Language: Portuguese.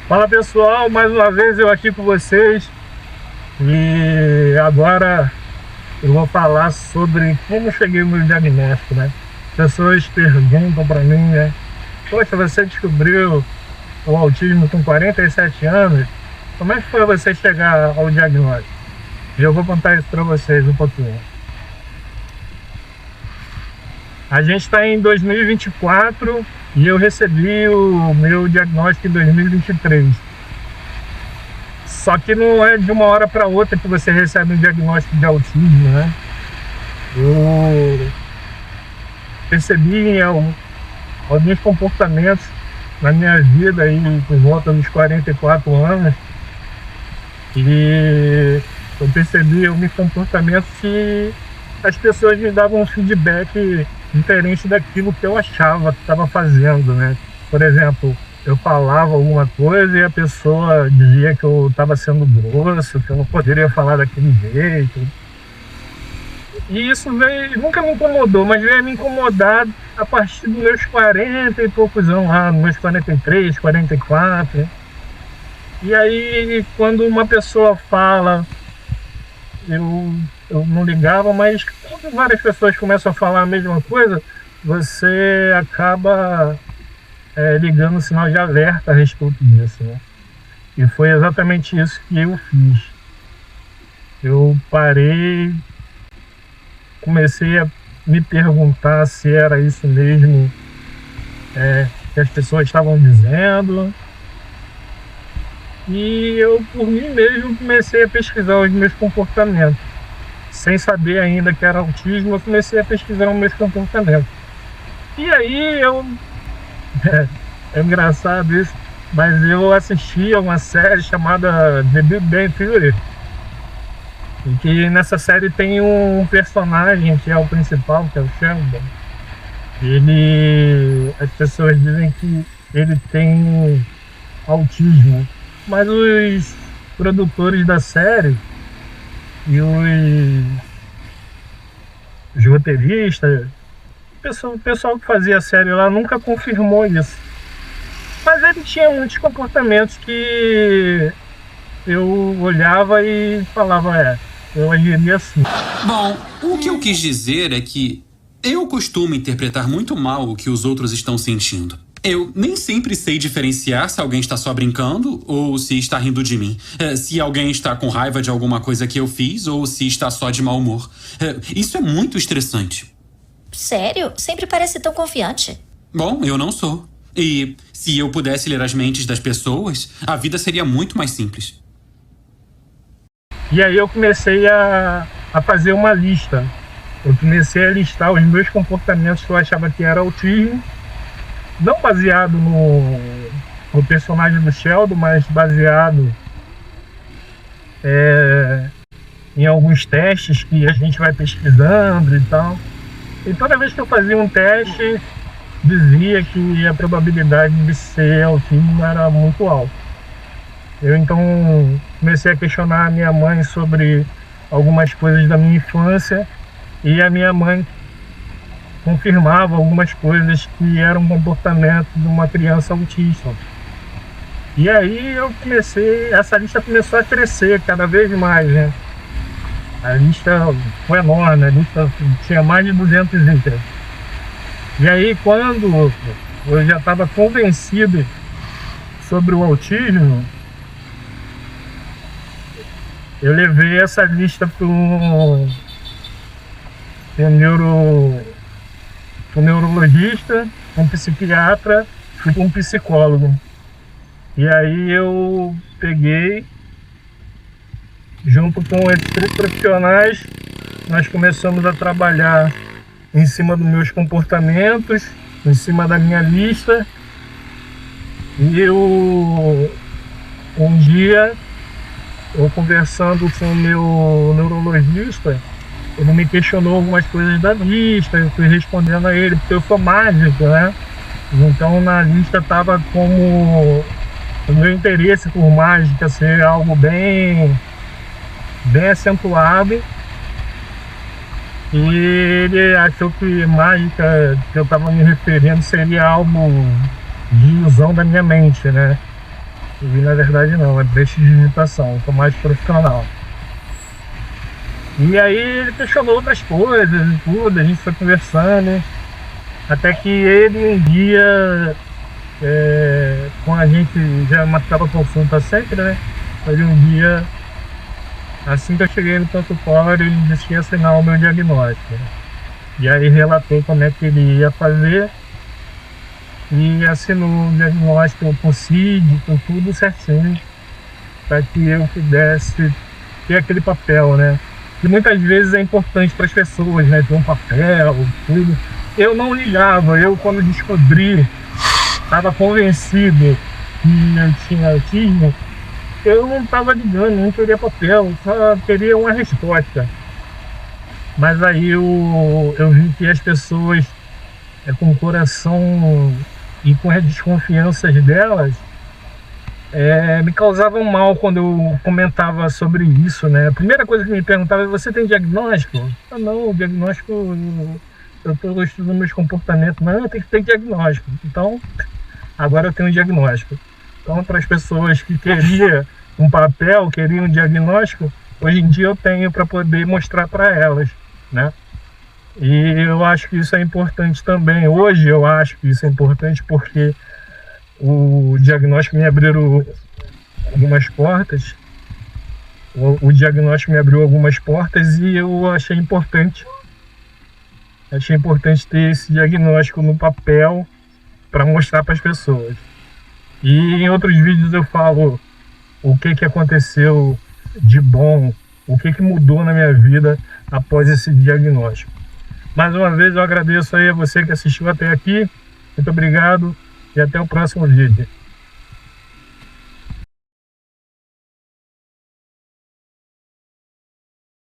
Fala pessoal, mais uma vez eu aqui com vocês e agora eu vou falar sobre como eu cheguei no meu diagnóstico, né? Pessoas perguntam para mim, né? Poxa, você descobriu o autismo com 47 anos, como é que foi você chegar ao diagnóstico? E eu vou contar isso para vocês um pouquinho. A gente está em 2024 e eu recebi o meu diagnóstico em 2023. Só que não é de uma hora para outra que você recebe um diagnóstico de autismo, né? Eu percebi alguns comportamentos na minha vida aí por volta dos 44 anos e eu percebi alguns comportamentos que as pessoas me davam um feedback diferente daquilo que eu achava que estava fazendo, né? Por exemplo, eu falava alguma coisa e a pessoa dizia que eu estava sendo grosso, que eu não poderia falar daquele jeito. E isso nunca me incomodou, mas veio a me incomodar a partir dos meus 40 e poucos anos lá, nos meus 43, 44. E aí, quando uma pessoa fala, eu não ligava, mas quando várias pessoas começam a falar a mesma coisa, você acaba ligando o sinal de alerta a respeito disso, né? E foi exatamente isso que eu fiz. Eu parei, comecei a me perguntar se era isso mesmo que as pessoas estavam dizendo. E eu, por mim mesmo, comecei a pesquisar os meus comportamentos. Sem saber ainda que era autismo, eu comecei a pesquisar os meus comportamentos. E aí é engraçado isso, mas eu assisti a uma série chamada The Big Bang Theory. E que nessa série tem um personagem que é o principal, que é o Sheldon. As pessoas dizem que ele tem autismo, mas os produtores da série e os roteiristas, o pessoal que fazia a série lá nunca confirmou isso. Mas ele tinha muitos comportamentos que eu olhava e falava, eu agiria assim. Bom, o que eu quis dizer é que eu costumo interpretar muito mal o que os outros estão sentindo. Eu nem sempre sei diferenciar se alguém está só brincando ou se está rindo de mim. Se alguém está com raiva de alguma coisa que eu fiz ou se está só de mau humor. Isso é muito estressante. Sério? Sempre parece tão confiante. Bom, eu não sou. E se eu pudesse ler as mentes das pessoas, a vida seria muito mais simples. E aí eu comecei a fazer uma lista. Eu comecei a listar os meus comportamentos que eu achava que era autismo. Não baseado no personagem do Sheldon, mas baseado em alguns testes que a gente vai pesquisando e tal. E toda vez que eu fazia um teste, dizia que a probabilidade de ser autismo era muito alta. Eu então comecei a questionar a minha mãe sobre algumas coisas da minha infância e a minha mãe confirmava algumas coisas que eram comportamento de uma criança autista. E aí essa lista começou a crescer cada vez mais, né? A lista foi enorme, a lista tinha mais de 200 itens. E aí quando eu já estava convencido sobre o autismo, eu levei essa lista para um neurologista, um psiquiatra e um psicólogo. E aí eu peguei, junto com esses 3 profissionais, nós começamos a trabalhar em cima dos meus comportamentos, em cima da minha lista. E um dia, eu conversando com o meu neurologista, ele me questionou algumas coisas da lista, eu fui respondendo a ele, porque eu sou mágico, né? Então na lista estava como o meu interesse por mágica ser algo bem acentuado. E ele achou que mágica que eu estava me referindo seria algo de ilusão da minha mente, né? E na verdade não, é prestidigitação, sou mais profissional. E aí ele questionou outras coisas e tudo, a gente foi conversando, até que ele um dia, com a gente já marcava consulta sempre, né? Ele um dia, assim que eu cheguei no consultório, ele disse que ia assinar o meu diagnóstico. E aí relatou como é que ele ia fazer e assinou o diagnóstico com CID, com tudo certinho, para que eu pudesse ter aquele papel, né? Que muitas vezes é importante para as pessoas, né? Ter um papel, tudo. Eu não ligava, eu quando descobri, estava convencido que eu tinha autismo, eu não estava ligando, não queria papel, só queria uma resposta. Mas aí eu vi que as pessoas, com o coração e com as desconfianças delas, me causavam mal quando eu comentava sobre isso, né? A primeira coisa que me perguntava é: você tem diagnóstico? Ah, não, o diagnóstico, eu estou estudando meus comportamentos. Não, tem que ter diagnóstico. Então, agora eu tenho um diagnóstico. Então, para as pessoas que queriam um papel, queriam um diagnóstico, hoje em dia eu tenho para poder mostrar para elas, né? E eu acho que isso é importante também. Hoje eu acho que isso é importante porque o diagnóstico me abriu algumas portas. O diagnóstico me abriu algumas portas e eu achei importante. Achei importante ter esse diagnóstico no papel para mostrar para as pessoas. E em outros vídeos eu falo o que aconteceu de bom, o que mudou na minha vida após esse diagnóstico. Mais uma vez eu agradeço aí a você que assistiu até aqui. Muito obrigado e até o próximo vídeo.